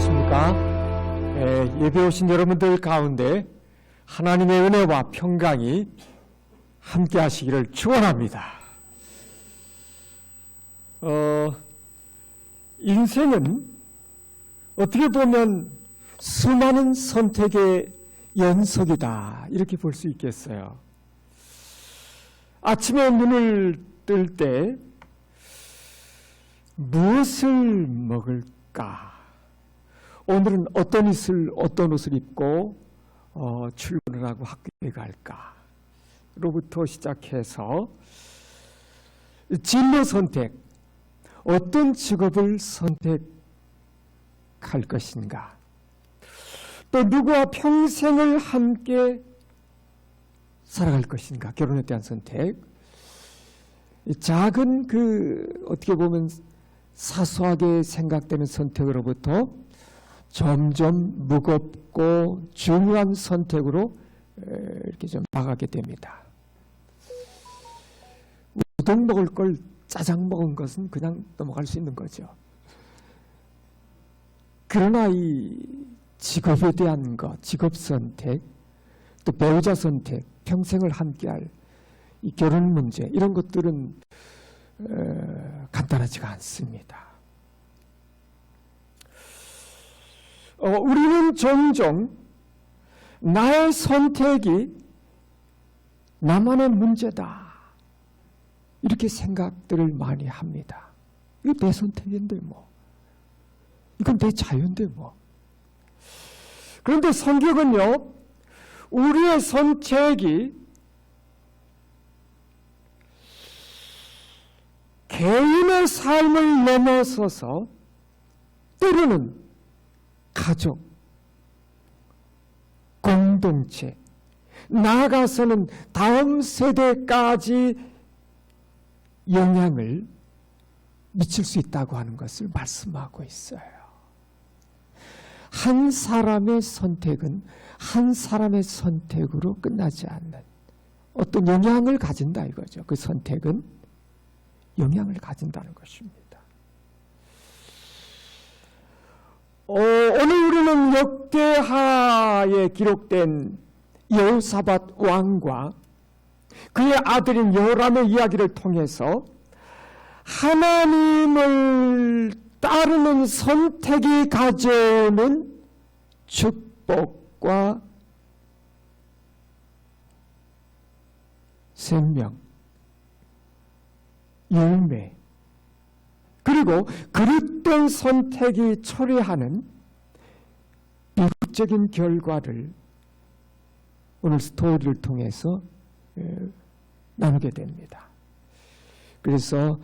안녕하십니까. 예배 오신 여러분들 가운데 하나님의 은혜와 평강이 함께 하시기를 축원합니다. 인생은 어떻게 보면 수많은 선택의 연속이다, 이렇게 볼 수 있겠어요. 아침에 눈을 뜰 때 무엇을 먹을까? 오늘은 어떤 옷을 입고 출근을 하고 학교에 갈까? 로부터 시작해서 진로 선택, 어떤 직업을 선택할 것인가? 또 누구와 평생을 함께 살아갈 것인가? 결혼에 대한 선택. 작은 어떻게 보면 사소하게 생각되는 선택으로부터 점점 무겁고 중요한 선택으로 이렇게 좀 나가게 됩니다. 우동 먹을 걸 짜장 먹은 것은 그냥 넘어갈 수 있는 거죠. 그러나 이 직업에 대한 것, 직업 선택, 또 배우자 선택, 평생을 함께할 이 결혼 문제, 이런 것들은 간단하지가 않습니다. 우리는 종종 나의 선택이 나만의 문제다, 이렇게 생각들을 많이 합니다. 이거 내 선택인데 뭐, 이건 내 자유인데 뭐. 그런데 성경은요, 우리의 선택이 개인의 삶을 넘어서서 때로는 가족, 공동체, 나아가서는 다음 세대까지 영향을 미칠 수 있다고 하는 것을 말씀하고 있어요. 한 사람의 선택은 한 사람의 선택으로 끝나지 않는 어떤 영향을 가진다, 이거죠. 그 선택은 영향을 가진다는 것입니다. 오늘 우리는 역대하에 기록된 여호사밧 왕과 그의 아들인 여호람의 이야기를 통해서 하나님을 따르는 선택이 가져오는 축복과 생명, 열매, 그리고 그릇된 선택이 초래하는 비극적인 결과를 오늘 스토리를 통해서 나누게 됩니다. 그래서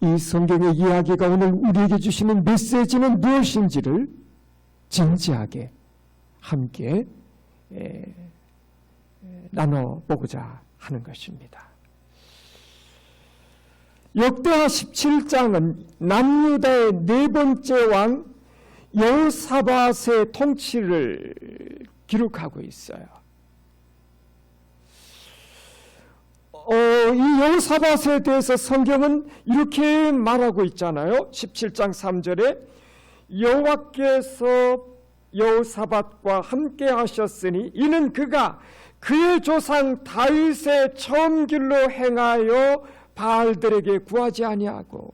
이 성경의 이야기가 오늘 우리에게 주시는 메시지는 무엇인지를 진지하게 함께 나눠보고자 하는 것입니다. 역대하 17장은 남유다의 네 번째 왕 여호사밧의 통치를 기록하고 있어요. 이 여호사밧에 대해서 성경은 이렇게 말하고 있잖아요. 17장 3절에 여호와께서 여호사밧과 함께 하셨으니 이는 그가 그의 조상 다윗의 처음 길로 행하여 바알들에게 구하지 아니하고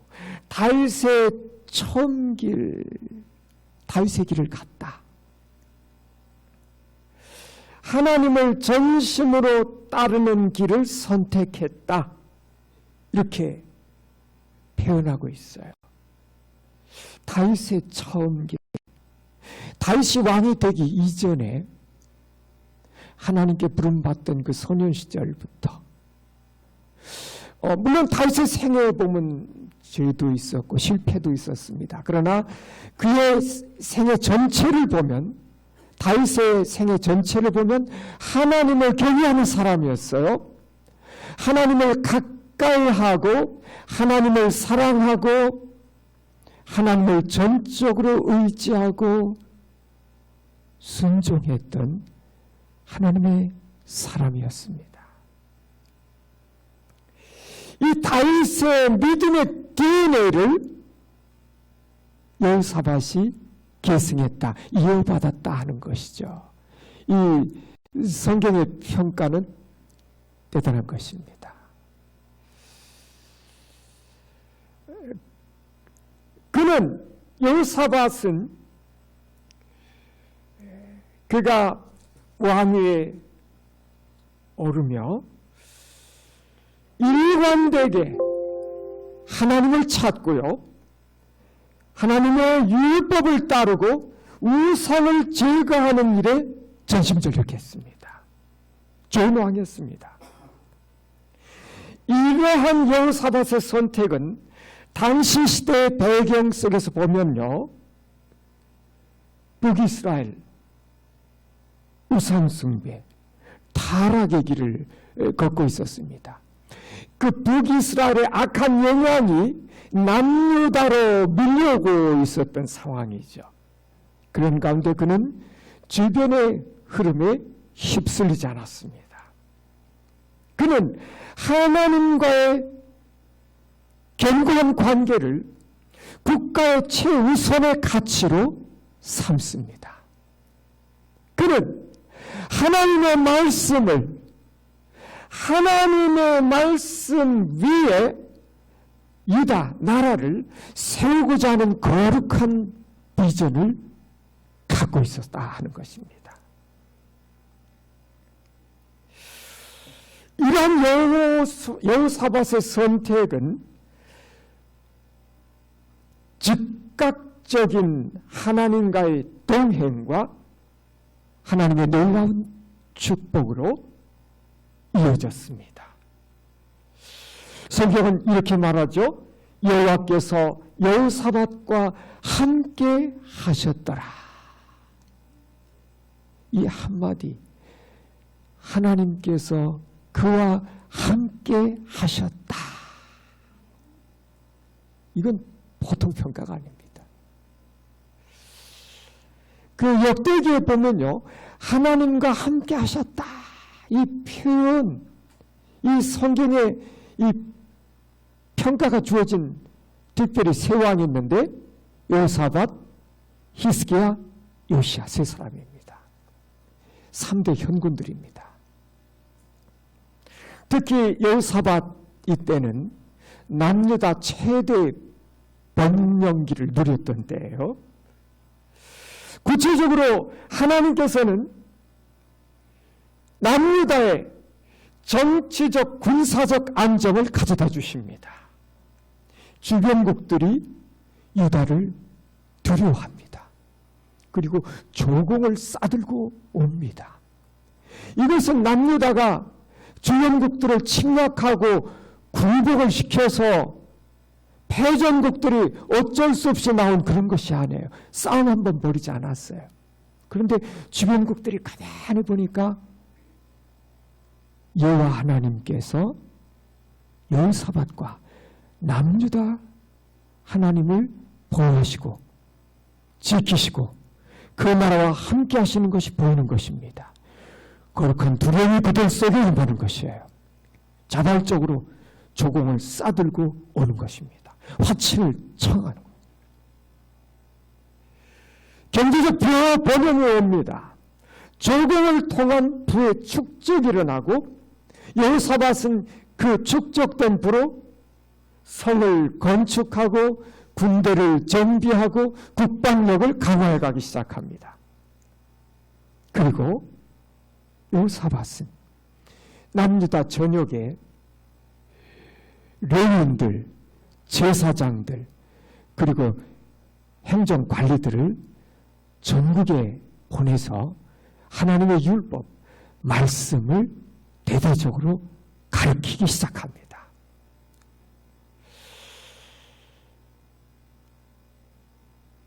다윗의 처음 길, 다윗의 길을 갔다. 하나님을 전심으로 따르는 길을 선택했다, 이렇게 표현하고 있어요. 다윗의 처음 길, 다윗이 왕이 되기 이전에 하나님께 부름받던 그 소년 시절부터, 물론 다윗의 생애에 보면 죄도 있었고 실패도 있었습니다. 그러나 그의 생애 전체를 보면, 다윗의 생애 전체를 보면 하나님을 경외하는 사람이었어요. 하나님을 가까이 하고 하나님을 사랑하고 하나님을 전적으로 의지하고 순종했던 하나님의 사람이었습니다. 이 다윗의 믿음의 DNA를 여호사밧이 계승했다, 이어받았다 하는 것이죠. 이 성경의 평가는 대단한 것입니다. 그는 여호사밧은 그가 왕위에 오르며 일관되게 하나님을 찾고요, 하나님의 율법을 따르고 우상을 제거하는 일에 전심전력했습니다. 좋은 왕이었습니다. 이러한 여호사밧의 선택은 당시 시대의 배경 속에서 보면요, 북이스라엘 우상숭배, 타락의 길을 걷고 있었습니다. 그 북이스라엘의 악한 영향이 남유다로 밀려오고 있었던 상황이죠. 그런 가운데 그는 주변의 흐름에 휩쓸리지 않았습니다. 그는 하나님과의 견고한 관계를 국가의 최우선의 가치로 삼습니다. 그는 하나님의 말씀 위에 유다 나라를 세우고자 하는 거룩한 비전을 갖고 있었다 하는 것입니다. 이러한 여호사밧의 선택은 즉각적인 하나님과의 동행과 하나님의 놀라운 축복으로 이어졌습니다. 성경은 이렇게 말하죠. 여호와께서 여호사밧과 함께 하셨더라. 이 한마디, 하나님께서 그와 함께 하셨다. 이건 보통 평가가 아닙니다. 그 역대기에 보면요, 하나님과 함께 하셨다. 이 표현, 이 성경에 이 평가가 주어진 특별히 세 왕이 있는데 여호사밧, 히스기야, 요시야 세 사람입니다. 3대 현군들입니다. 특히 여호사밧 이때는 남유다 최대 번영기를 누렸던 때예요. 구체적으로 하나님께서는 남유다의 정치적 군사적 안정을 가져다 주십니다. 주변국들이 유다를 두려워합니다. 그리고 조공을 싸들고 옵니다. 이것은 남유다가 주변국들을 침략하고 굴복을 시켜서 패전국들이 어쩔 수 없이 나온 그런 것이 아니에요. 싸움 한번 벌이지 않았어요. 그런데 주변국들이 가만히 보니까 여호와 하나님께서 여호사밧과 남유다 하나님을 보호하시고 지키시고 그 나라와 함께 하시는 것이 보이는 것입니다. 거룩한 두려움이 그들 속에 임하는 것이에요. 자발적으로 조공을 싸들고 오는 것입니다. 화친을 청하는 거예요. 경제적 번영이 옵니다. 조공을 통한 부의 축적이 일어나고 여호사밧은 그 축적된 부로 성을 건축하고 군대를 정비하고 국방력을 강화해 가기 시작합니다. 그리고 여호사밧은 남유다 전역에 레위인들, 제사장들, 그리고 행정관리들을 전국에 보내서 하나님의 율법, 말씀을 대대적으로 가르치기 시작합니다.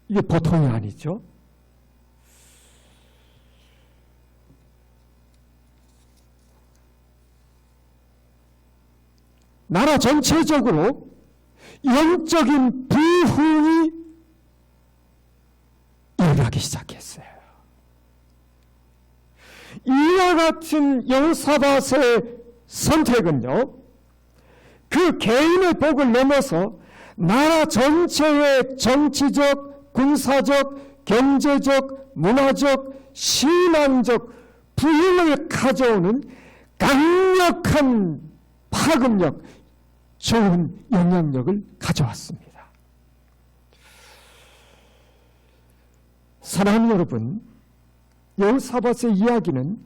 이게 보통이 아니죠. 나라 전체적으로 영적인 부흥이 일어나기 시작했어요. 이와 같은 여호사밧의 선택은요, 그 개인의 복을 넘어서 나라 전체의 정치적, 군사적, 경제적, 문화적, 신앙적 부흥을 가져오는 강력한 파급력, 좋은 영향력을 가져왔습니다. 사랑하는 여러분, 여호사밧의 이야기는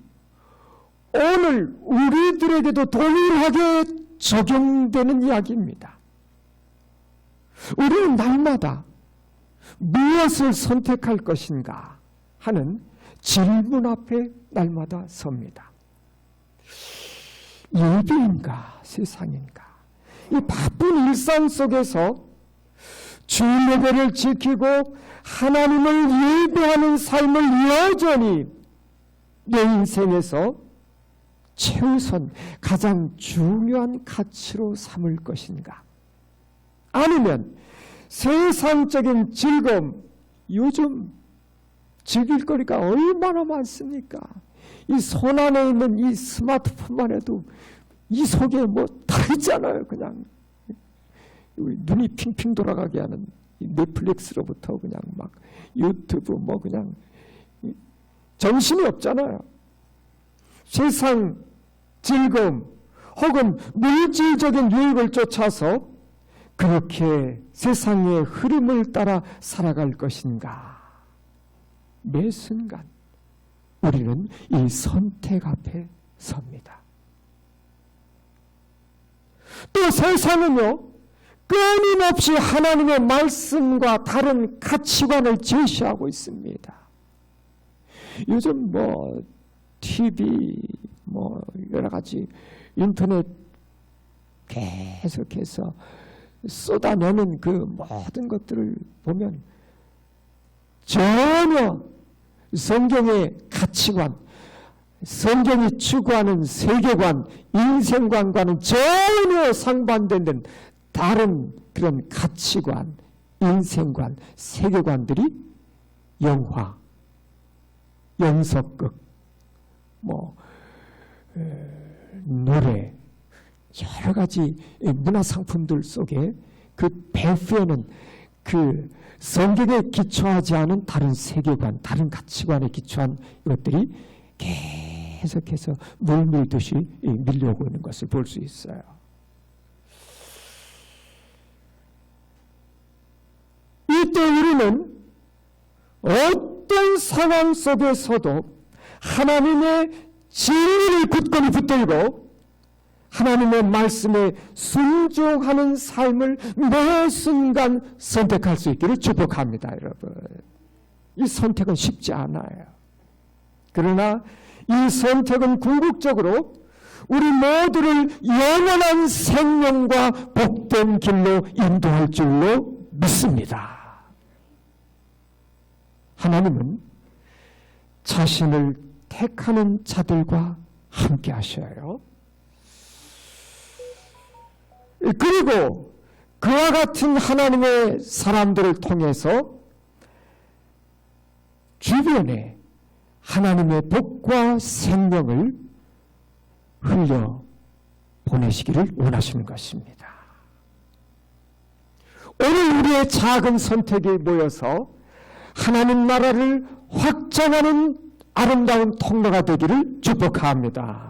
오늘 우리들에게도 동일하게 적용되는 이야기입니다. 우리는 날마다 무엇을 선택할 것인가 하는 질문 앞에 날마다 섭니다. 예배인가 세상인가? 이 바쁜 일상 속에서 주일 예배를 지키고 하나님을 예배하는 삶을 여전히 내 인생에서 최우선 가장 중요한 가치로 삼을 것인가? 아니면 세상적인 즐거움, 요즘 즐길 거리가 얼마나 많습니까? 이 손안에 있는 이 스마트폰만 해도 이 속에 뭐 다 있잖아요. 그냥 눈이 핑핑 돌아가게 하는 넷플릭스로부터 그냥 막 유튜브 뭐 그냥 정신이 없잖아요. 세상 즐거움 혹은 물질적인 유익을 쫓아서 그렇게 세상의 흐름을 따라 살아갈 것인가? 매 순간 우리는 이 선택 앞에 섭니다. 또 세상은요, 끊임없이 하나님의 말씀과 다른 가치관을 제시하고 있습니다. 요즘 뭐 TV, 뭐 여러 가지 인터넷 계속해서 쏟아내는 그 모든 것들을 보면 전혀 성경의 가치관, 성경이 추구하는 세계관, 인생관과는 전혀 상반되는 다른 그런 가치관, 인생관, 세계관들이 영화, 영석극, 뭐 노래, 여러 가지 문화상품들 속에 그 배후에는 그 성경에 기초하지 않은 다른 세계관, 다른 가치관에 기초한 이것들이 계속해서 물밀듯이 밀려오고 있는 것을 볼 수 있어요. 이때 우리는 어떤 상황 속에서도 하나님의 진리를 굳건히 붙들고 하나님의 말씀에 순종하는 삶을 매 순간 선택할 수 있기를 축복합니다, 여러분. 이 선택은 쉽지 않아요. 그러나 이 선택은 궁극적으로 우리 모두를 영원한 생명과 복된 길로 인도할 줄로 믿습니다. 하나님은 자신을 택하는 자들과 함께 하셔요. 그리고 그와 같은 하나님의 사람들을 통해서 주변에 하나님의 복과 생명을 흘려 보내시기를 원하시는 것입니다. 오늘 우리의 작은 선택이 모여서 하나님 나라를 확장하는 아름다운 통로가 되기를 축복합니다.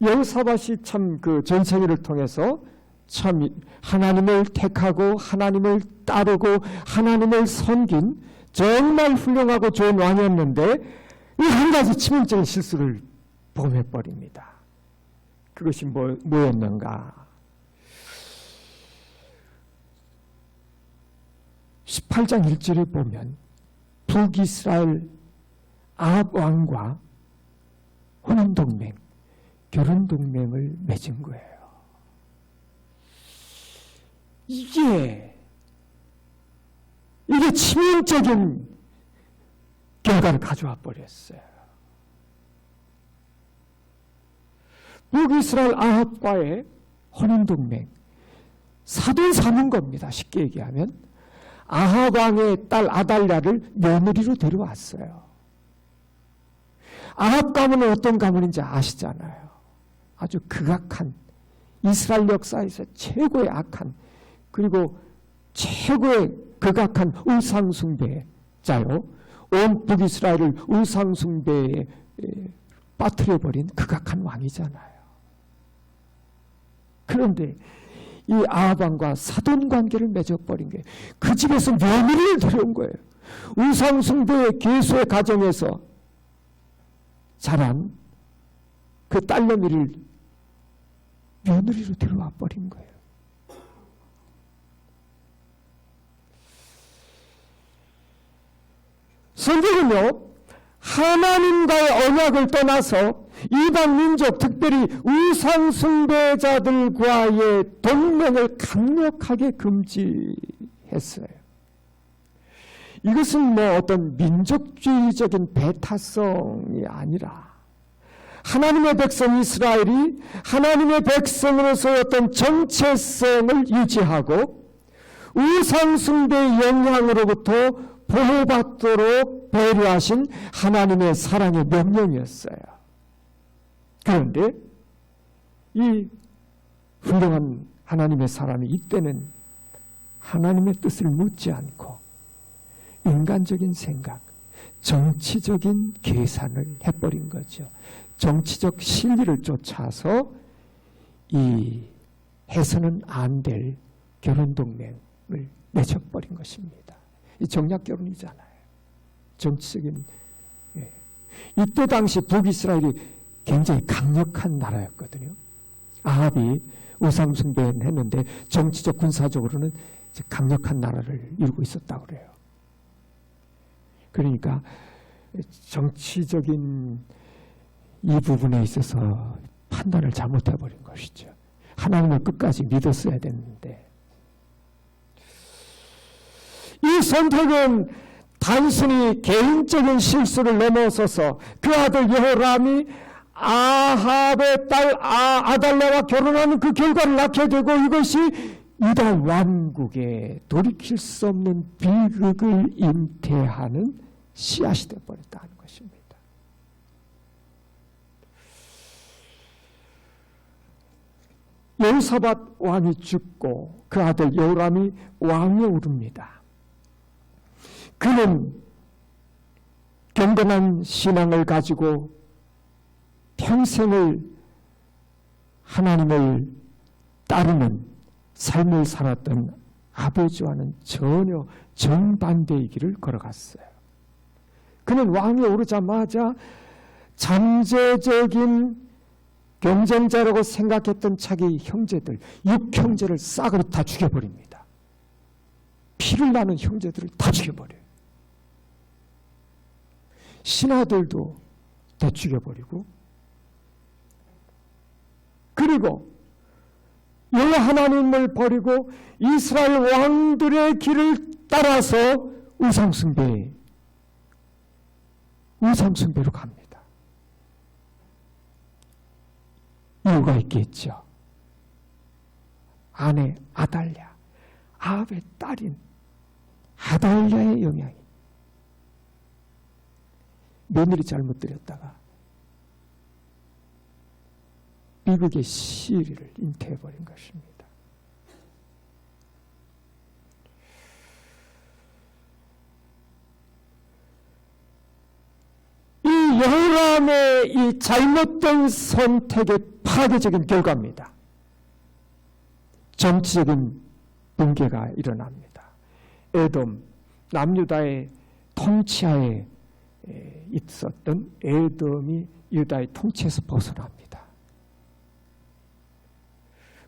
여호사밧이 참 그 전생일을 통해서 참 하나님을 택하고 하나님을 따르고 하나님을 섬긴 정말 훌륭하고 좋은 왕이었는데 이 한 가지 치명적인 실수를 범해버립니다. 그것이 뭐였는가? 18장 1절을 보면 북이스라엘 아합 왕과 혼인동맹, 결혼동맹을 맺은 거예요. 이게 치명적인 결과를 가져와 버렸어요. 북이스라엘 아합과의 혼인동맹, 사돈 삼은 겁니다. 쉽게 얘기하면 아합 왕의 딸 아달랴를 며느리로 데려왔어요. 아합 가문은 어떤 가문인지 아시잖아요. 아주 극악한, 이스라엘 역사에서 최고의 악한, 그리고 최고의 극악한 우상숭배자요, 온 북이스라엘을 우상숭배에 빠뜨려버린 극악한 왕이잖아요. 그런데 이 아합 왕과 사돈 관계를 맺어버린 게 그 집에서 며느리를 데려온 거예요. 우상숭배의 계수의 가정에서 자란 그 딸내미를 며느리로 데려와 버린 거예요. 성경은요, 하나님과의 언약을 떠나서 이방 민족, 특별히 우상 숭배자들과의 동맹을 강력하게 금지했어요. 이것은 뭐 어떤 민족주의적인 배타성이 아니라 하나님의 백성 이스라엘이 하나님의 백성으로서의 어떤 정체성을 유지하고 우상 숭배의 영향으로부터 보호받도록 배려하신 하나님의 사랑의 명령이었어요. 그런데 이 훌륭한 하나님의 사람이 이때는 하나님의 뜻을 묻지 않고 인간적인 생각, 정치적인 계산을 해버린 거죠. 정치적 실리를 쫓아서 이 해서는 안 될 결혼동맹을 맺어버린 것입니다. 이 정략결혼이잖아요. 정치적인. 이때 당시 북이스라엘이 굉장히 강력한 나라였거든요. 아합이 우상숭배는 했는데 정치적 군사적으로는 강력한 나라를 이루고 있었다고 그래요. 그러니까 정치적인 이 부분에 있어서 판단을 잘못해버린 것이죠. 하나님을 끝까지 믿었어야 됐는데 이 선택은 단순히 개인적인 실수를 넘어서서 그 아들 여호람이 아합의 딸 아달랴와 결혼하는 그 결과를 낳게 되고 이것이 유다 왕국에 돌이킬 수 없는 비극을 잉태하는 씨앗이 되어버렸다는 것입니다. 여호사밧 왕이 죽고 그 아들 여호람이 왕에 오릅니다. 그는 경건한 신앙을 가지고 평생을 하나님을 따르는 삶을 살았던 아버지와는 전혀 정반대의 길을 걸어갔어요. 그는 왕에 오르자마자 잠재적인 경쟁자라고 생각했던 자기 형제들, 6형제를 싹으로 다 죽여버립니다. 피를 나는 형제들을 다 죽여버려요. 신하들도 다 죽여버리고, 그리고 여호와 하나님을 버리고 이스라엘 왕들의 길을 따라서 우상숭배로 갑니다. 이유가 있겠죠. 아내 아달랴, 아합의 딸인 아달랴의 영향이 며느리 잘못 들였다가 비극의 시리를 잉태해버린 것입니다. 이 여호람의 이 잘못된 선택의 파괴적인 결과입니다. 정치적인 붕괴가 일어납니다. 에돔, 남유다의 통치하에 있었던 에돔이 유다의 통치에서 벗어납니다.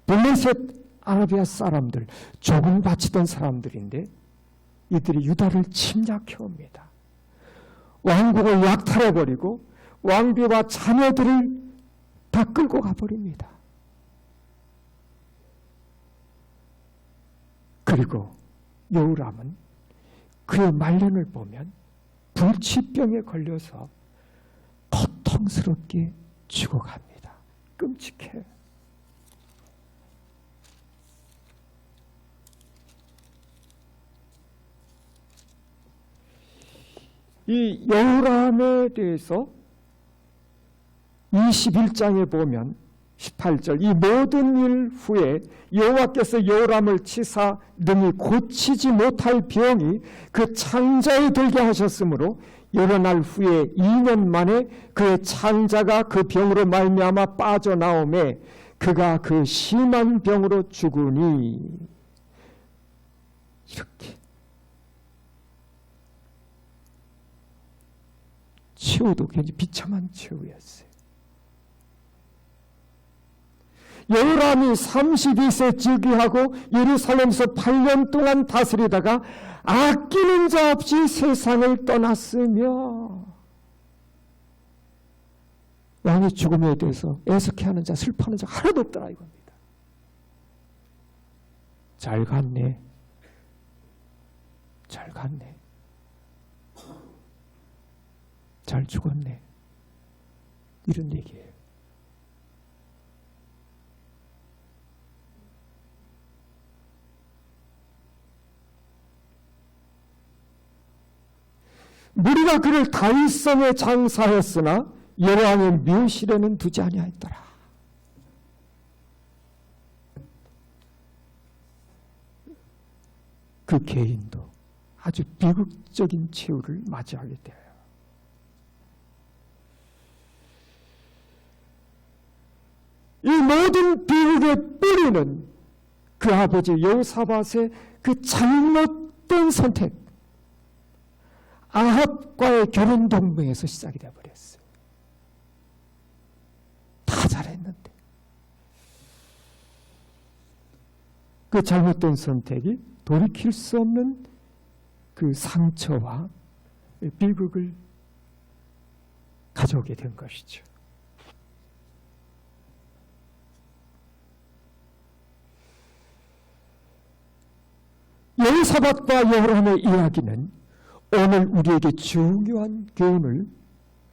블레셋 아라비아 사람들, 조공 바치던 사람들인데 이들이 유다를 침략해 옵니다. 왕국을 약탈해버리고 왕비와 자녀들을 다 끌고 가버립니다. 그리고 여호람은 그의 말년을 보면 불치병에 걸려서 고통스럽게 죽어갑니다. 끔찍해요. 이 여호람에 대해서 21장에 보면 18절 이 모든 일 후에 여호와께서 요람을 치사 능히 고치지 못할 병이 그 창자에 들게 하셨으므로 여러 날 후에 2년 만에 그의 창자가 그 병으로 말미암아 빠져나오매 그가 그 심한 병으로 죽으니. 이렇게 최후도 굉장히 비참한 최후였어요. 여호람이 32세 즉위하고 예루살렘에서 8년 동안 다스리다가 아끼는 자 없이 세상을 떠났으며 왕의 죽음에 대해서 애석해하는 자, 슬퍼하는 자 하나도 없더라 이겁니다. 잘 갔네. 잘 갔네. 잘 죽었네. 이런 얘기예요. 무리가 그를 다윗성에 장사하였으나 여호와의 묘실에는 두지 아니하였더라. 그 개인도 아주 비극적인 최후를 맞이하게 되어요. 이 모든 비극의 뿌리는 그 아버지 여호사밧의 그 잘못된 선택, 아합과의 결혼 동맹에서 시작이 되어버렸어요. 다 잘했는데 그 잘못된 선택이 돌이킬 수 없는 그 상처와 비극을 가져오게 된 것이죠. 여호사밧과 여호람의 이야기는 오늘 우리에게 중요한 교훈을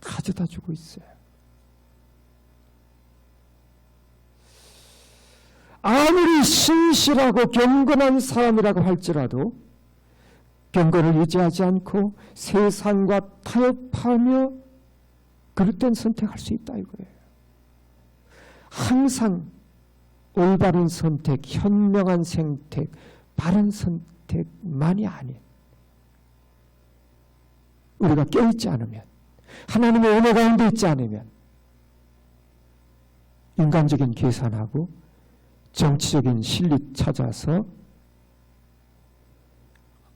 가져다 주고 있어요. 아무리 신실하고 경건한 사람이라고 할지라도 경건을 유지하지 않고 세상과 타협하며 그릇된 선택할 수 있다 이거예요. 항상 올바른 선택, 현명한 선택, 바른 선택만이 아닌 우리가 깨어있지 않으면, 하나님의 은혜 가운데 있지 않으면 인간적인 계산하고 정치적인 실리 찾아서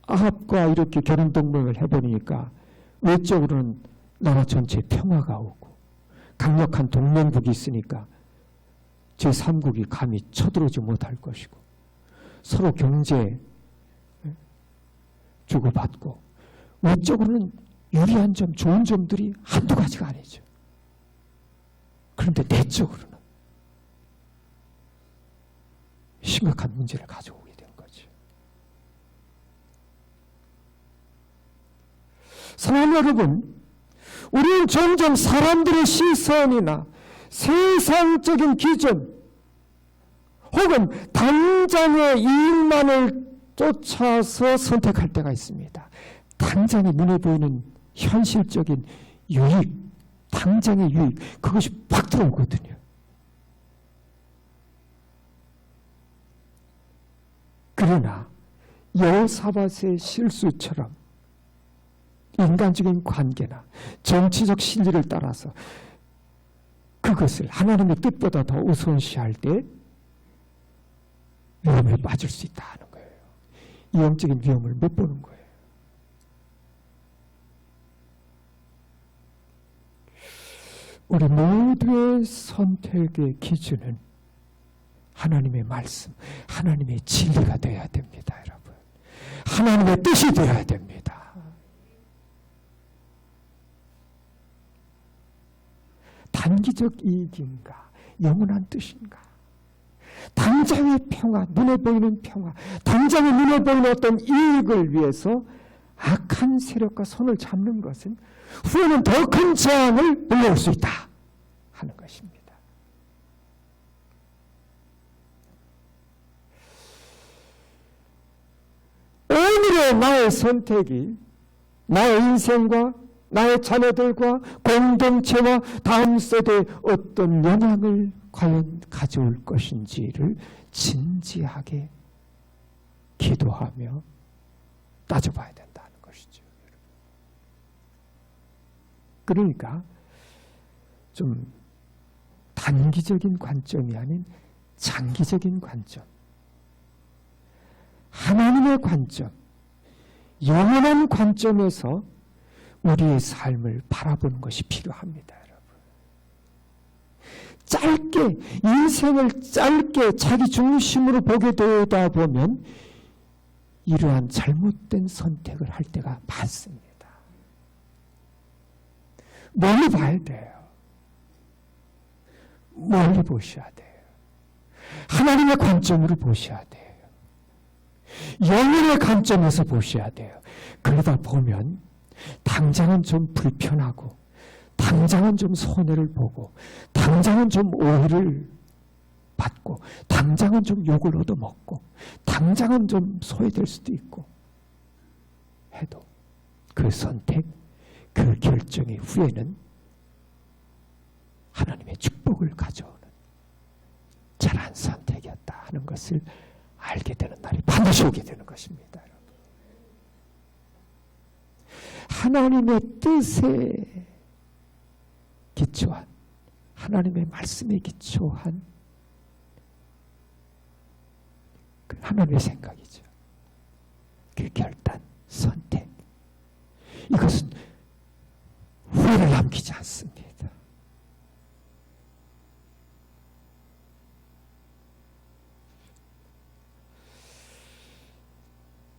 아합과 이렇게 결혼 동맹을 해버리니까 외적으로는 나라 전체에 평화가 오고 강력한 동맹국이 있으니까 제3국이 감히 쳐들어오지 못할 것이고 서로 경제 주고받고 외적으로는 유리한 점, 좋은 점들이 한두 가지가 아니죠. 그런데 내적으로는 심각한 문제를 가져오게 된 거죠. 사랑하는 여러분, 우리는 종종 사람들의 시선이나 세상적인 기준 혹은 당장의 이익만을 쫓아서 선택할 때가 있습니다. 당장의 눈에 보이는 현실적인 유익, 당장의 유익, 그것이 팍 들어오거든요. 그러나 여호사밧의 실수처럼 인간적인 관계나 정치적 실리를 따라서 그것을 하나님의 뜻보다 더 우선시할 때 위험에 빠질 수 있다 하는 거예요. 이 영적인 위험을 못 보는 거예요. 우리 모두의 선택의 기준은 하나님의 말씀, 하나님의 진리가 되어야 됩니다, 여러분. 하나님의 뜻이 되어야 됩니다. 단기적 이익인가, 영원한 뜻인가? 당장의 평화, 눈에 보이는 평화, 당장의 눈에 보이는 어떤 이익을 위해서 악한 세력과 손을 잡는 것은 후에는 더 큰 재앙을 불러올 수 있다 하는 것입니다. 오늘의 나의 선택이 나의 인생과 나의 자녀들과 공동체와 다음 세대에 어떤 영향을 과연 가져올 것인지를 진지하게 기도하며 따져봐야 된다는 것이죠. 그러니까 좀 단기적인 관점이 아닌 장기적인 관점, 하나님의 관점, 영원한 관점에서 우리의 삶을 바라보는 것이 필요합니다. 짧게, 인생을 짧게 자기 중심으로 보게 되다 보면 이러한 잘못된 선택을 할 때가 많습니다. 멀리 봐야 돼요. 멀리 보셔야 돼요. 하나님의 관점으로 보셔야 돼요. 영혼의 관점에서 보셔야 돼요. 그러다 보면 당장은 좀 불편하고, 당장은 좀 손해를 보고, 당장은 좀 오해를 받고, 당장은 좀 욕을 얻어먹고, 당장은 좀 소외될 수도 있고 해도 그 선택, 그 결정의 후에는 하나님의 축복을 가져오는 잘한 선택이었다 하는 것을 알게 되는 날이 반드시 오게 되는 것입니다. 하나님의 뜻에 기초한, 하나님의 말씀에 기초한 그 하나님의 생각이죠. 그 결단, 선택, 이것은 후회를 남기지 않습니다.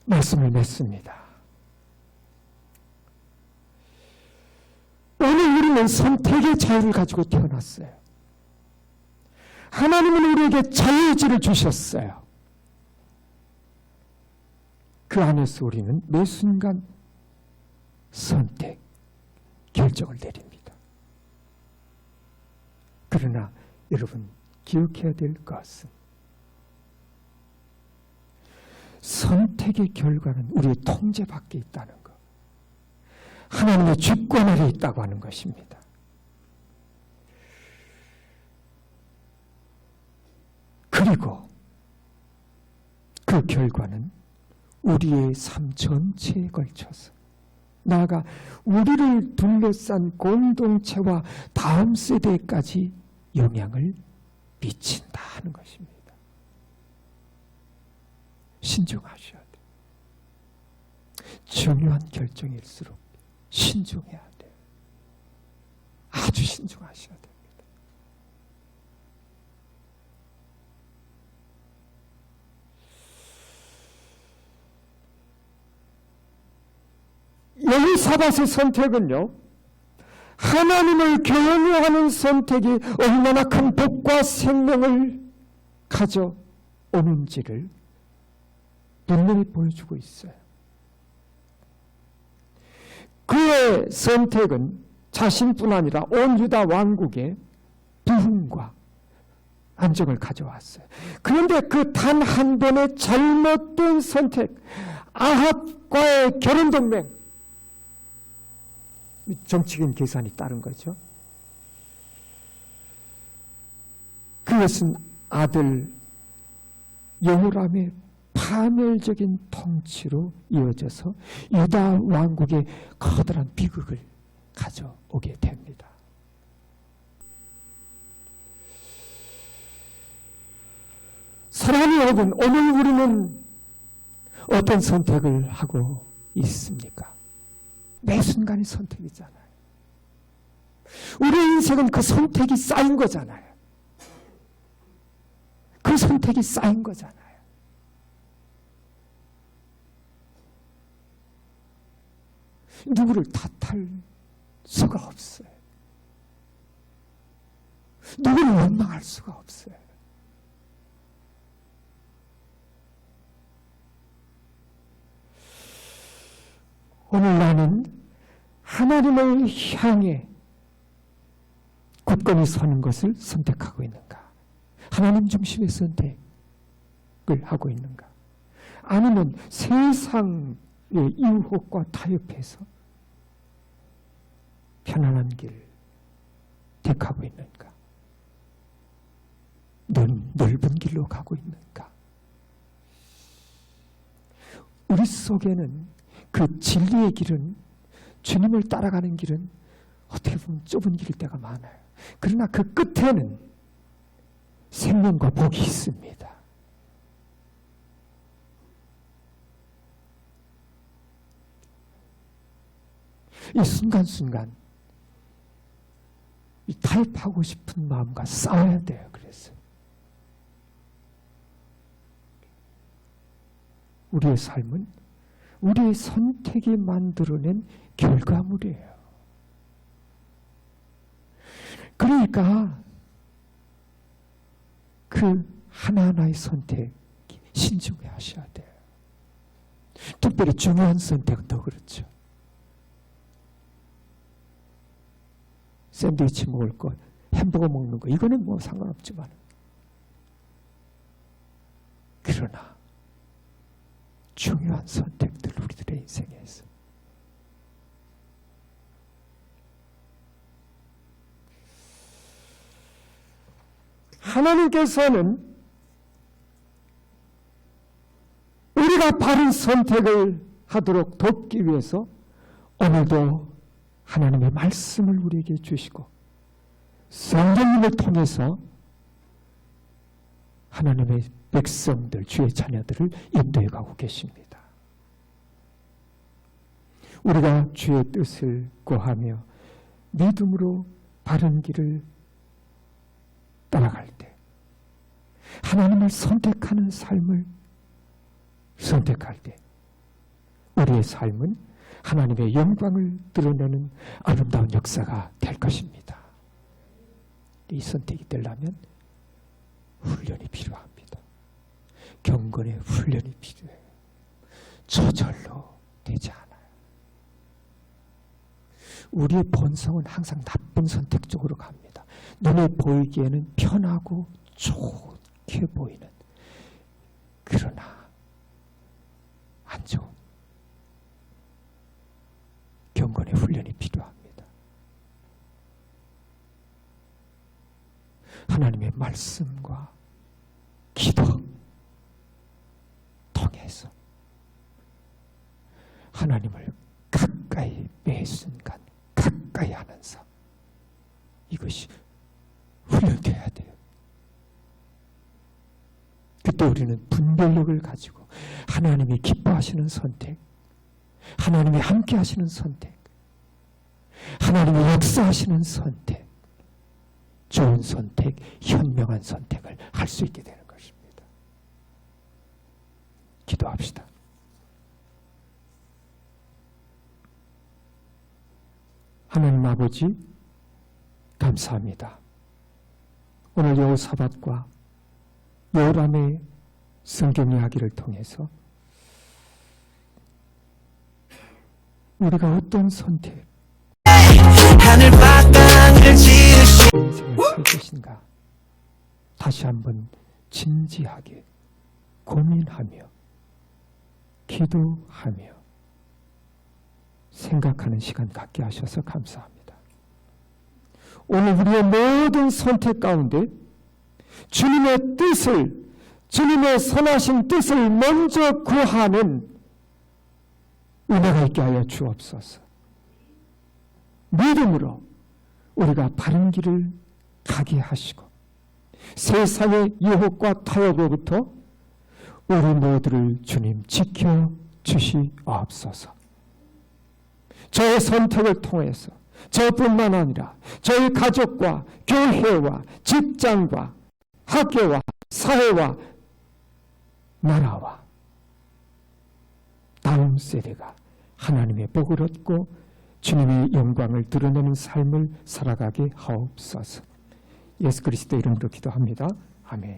말씀을 맺습니다. 오늘 우리는 선택의 자유를 가지고 태어났어요. 하나님은 우리에게 자유의지를 주셨어요. 그 안에서 우리는 매 순간 선택, 결정을 내립니다. 그러나 여러분 기억해야 될 것은 선택의 결과는 우리의 통제 밖에 있다는 것, 하나님의 주권 아래 있다고 하는 것입니다. 그리고 그 결과는 우리의 삶 전체에 걸쳐서, 나아가 우리를 둘러싼 공동체와 다음 세대까지 영향을 미친다 하는 것입니다. 신중하셔야 돼요. 중요한 결정일수록 신중해야 돼요. 아주 신중하셔야 됩니다. 여호사밧의 선택은요, 하나님을 경외하는 선택이 얼마나 큰 복과 생명을 가져오는지를 분명히 보여주고 있어요. 그의 선택은 자신뿐 아니라 온 유다 왕국의 부흥과 안정을 가져왔어요. 그런데 그 단 한 번의 잘못된 선택, 아합과의 결혼동맹, 정치적인 계산이 따른 거죠. 그것은 아들 여호람의 파멸적인 통치로 이어져서 유다 왕국의 커다란 비극을 가져오게 됩니다. 사랑하는 여러분, 오늘 우리는 어떤 선택을 하고 있습니까? 매 순간이 선택이잖아요. 우리 인생은 그 선택이 쌓인 거잖아요. 그 선택이 쌓인 거잖아요. 누구를 탓할 수가 없어요. 누구를 원망할 수가 없어요. 오늘 나는 하나님을 향해 굳건히 서는 것을 선택하고 있는가? 하나님 중심의 선택을 하고 있는가? 아니면 세상의 유혹과 타협해서 편안한 길 택하고 있는가? 넌 넓은 길로 가고 있는가? 우리 속에는 그 진리의 길은, 주님을 따라가는 길은 어떻게 보면 좁은 길일 때가 많아요. 그러나 그 끝에는 생명과 복이 있습니다. 이 순간순간 이 타협하고 싶은 마음과 싸워야 돼요. 그래서 우리의 삶은 우리의 선택이 만들어낸 결과물이에요. 그러니까 그 하나하나의 선택 신중히 하셔야 돼요. 특별히 중요한 선택은 더 그렇죠. 샌드위치 먹을 것, 햄버거 먹는 거, 이거는 뭐 상관없지만, 그러나 중요한 선택들 우리들의 인생에 있어. 하나님께서는 우리가 바른 선택을 하도록 돕기 위해서 오늘도 하나님의 말씀을 우리에게 주시고 성령님을 통해서 하나님의 백성들, 주의 자녀들을 인도해 가고 계십니다. 우리가 주의 뜻을 구하며 믿음으로 바른 길을 따라갈 때, 하나님을 선택하는 삶을 선택할 때 우리의 삶은 하나님의 영광을 드러내는 아름다운 역사가 될 것입니다. 이 선택이 되려면 훈련이 필요합니다. 경건의 훈련이 필요해요. 저절로 되지 않아요. 우리의 본성은 항상 나쁜 선택 쪽으로 갑니다. 눈에 보이기에는 편하고 좋게 보이는, 그러나 안 좋은 경건의 훈련이 필요합니다. 하나님의 말씀과 기도 통해서 하나님을 가까이 매 순간 가까이 하는 삶, 이것이 훈련돼야 돼요. 그때 우리는 분별력을 가지고 하나님이 기뻐하시는 선택, 하나님이 함께 하시는 선택, 하나님이 역사하시는 선택, 좋은 선택, 현명한 선택을 할 수 있게 되는 것입니다. 기도합시다. 하나님 아버지, 감사합니다. 오늘 여호사밧과 요람의 성경 이야기를 통해서 우리가 어떤 선택, 인생을 살 것인가 다시 한번 진지하게 고민하며 기도하며 생각하는 시간 갖게 하셔서 감사합니다. 오늘 우리의 모든 선택 가운데 주님의 뜻을, 주님의 선하신 뜻을 먼저 구하는 은혜가 있게 하여 주옵소서. 믿음으로 우리가 바른 길을 가게 하시고 세상의 유혹과 타협으로부터 우리 모두를 주님 지켜 주시옵소서. 저의 선택을 통해서 저뿐만 아니라 저희 가족과 교회와 직장과 학교와 사회와 나라와 다음 세대가 하나님의 복을 얻고 주님의 영광을 드러내는 삶을 살아가게 하옵소서. 예수 그리스도 이름으로 기도합니다. 아멘.